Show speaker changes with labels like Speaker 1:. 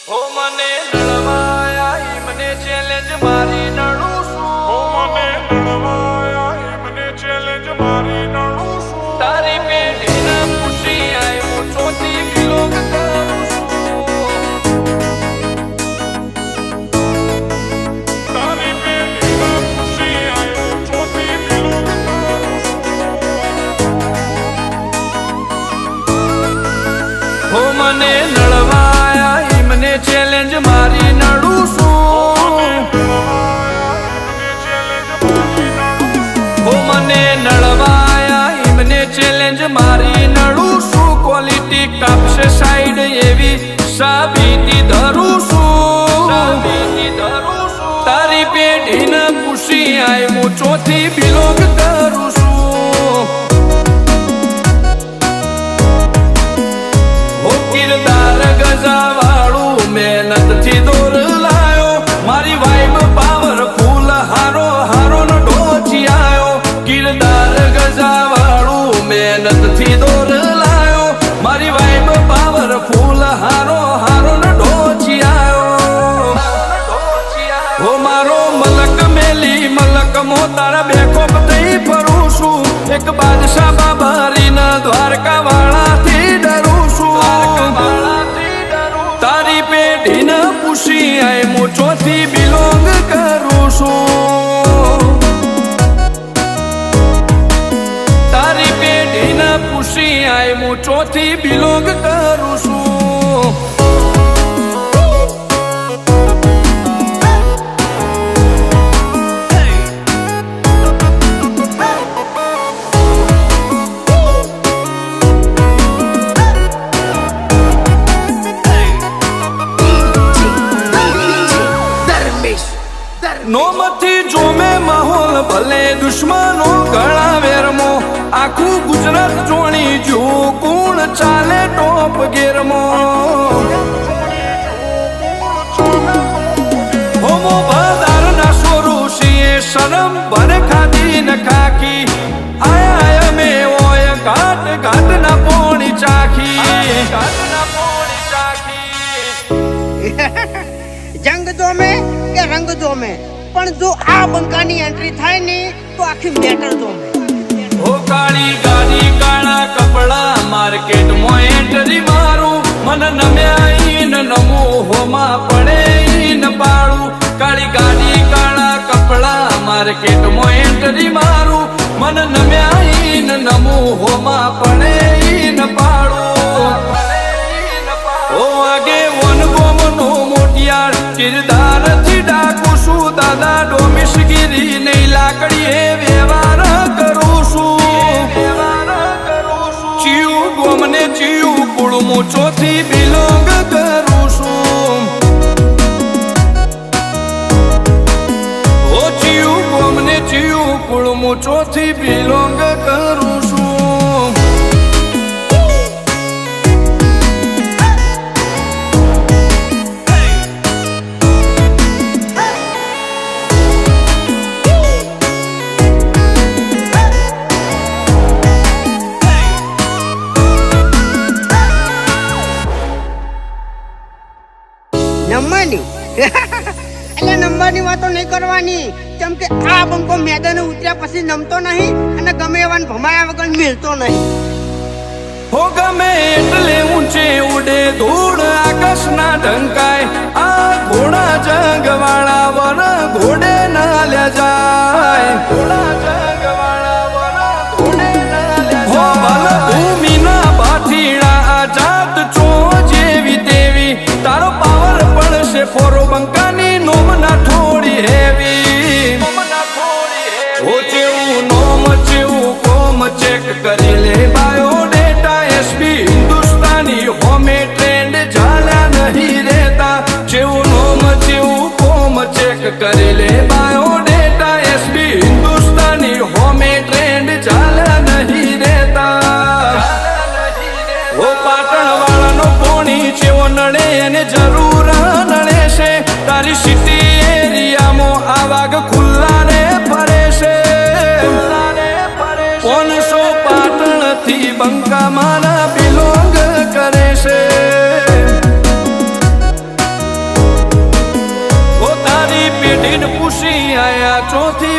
Speaker 1: હો મને લડવાયા મને ચેલેન્જ મારી નડું છું.
Speaker 2: હો મને લડવાયા મને ચેલેન્જ મારી નડું છું.
Speaker 1: તારી પેઢીના ખુશી આય હું ચોથી વિલોક કરું છું.
Speaker 2: તારી પેઢીના ખુશી આય હું ચોથી વિલોક કરું છું.
Speaker 1: હો મને લડવાયા મને ચેલેન્જ મારી નડું છું. હો મને નડવાયા મને ચેલેન્જ મારી નડું છું. ક્વોલિટી કાપશે સાઈડ એવી સાબિતી ધરું છું. તારી પેઢીને ખુશી આય હું ચોથી બિલોંગ કરું છું. હો કિરદાર ગજાવાળું મહેનતથી દોર લાયો. મારી વાઈબ પાવરફુલ હારો હારો નો ડોચી આયો. કિરદાર ગજાવાળું મહેનતથી દોર લાયો. મારી વાઈબ પાવરફુલ હારો હારો નો ડોચી આયો. હો મારો મલક મેલી મલક મો તારા બેકોપ થઈ ફરું છું. એક બાદશાહ બાબરીના દ્વારકા વાળાથી ડરું છું. તારી પેઢીને પૂછી આય હું ચોથી બિલોંગ કરું છું. તારી પેઢીને પૂછી આય હું ચોથી બિલોંગ કરું છું. નોમથી જોમે માહોલ ભલે દુશ્મનો ગળા વેરમો. આખું ગુજરાત જોણી જો કોણ ચાલે ટોપ ગેરમો. હોમો બધાર ના સોરુષીએ શરમ ભર ખાધી ન ખાકી. આયા મે ઓય ઘાટ ઘાટ ના પોણી ચાખી.
Speaker 3: જંગ જોમે કે રંગ જોમે પણ જો આ બંકાની એન્ટ્રી થાય ને તો આખી મેટર જોમે.
Speaker 1: હો કાળી ગાડી કાળા કપડા માર્કેટમાં એન્ટ્રી મારું. મન નમ્યા ન નમું હોમાં પડે ન પાડું. કાળી ગાડી કાળા કપડા માર્કેટમાં એન્ટ્રી મારું. મન નમ્યા ન નમું હોમાં પડે ન પાડું. ઓ આગે વન ગોમનો મોટિયાર કિરદાર થી ડાકું છું. દાદા ડોમિશગીરી નહીં લાકડીએ વ્યવહાર કરું છું. ચિયું ગોમને ચિયું કુળમું ચોથી બિલોંગ કરું છું. ઓ ચિયું ગોમને ચિયું કુળમું ચોથી બિલોંગ કરું છું.
Speaker 3: નંબરની એટલે નંબરની વાતો નહીં કરવાની. કેમ કે આ બંકો મેદાને ઉતર્યા પછી નમતો નહીં અને ગમે એવાને ભમાયા વગર મિલતો નહીં.
Speaker 1: હો ગમે એટલે ઊંચે ઉડે ધૂળ આકાશના ઢંકાય. આ ઘોડા જંગવાળા વર ઘોડે ના લે જાય. હો બલ ભૂમિના ભાઠીડા આઝાદ ચો જેવી તેવી. તારો પાવર પડશે ફોરો બંકાની નોમના થોડી હેવી. હો ચેવું નોમ ચેવું કોમ ચેક કરી લે બાયોડેટા. એસપી હિન્દુસ્તાની હોમે ટ્રેન્ડ ચાલ્યા નહીં રહેતા. ચેવું નોમ ચેવું કોમ ચેક કરી લે બાયોડેટા. એસપી હિન્દુસ્તાની હોમે ટ્રેન્ડ ચાલ્યા નહીં રહેતા. ઓ પાટણ વાળાનો પોણી ચેવો નડે એને જરૂર નડે છે. તારી સિટી એરિયામાં આ વાઘ ખુલ્લા ને ફરે છે. 500 પાટણ થી બંકા મારા બિલોંગ કરે છે. ચોથી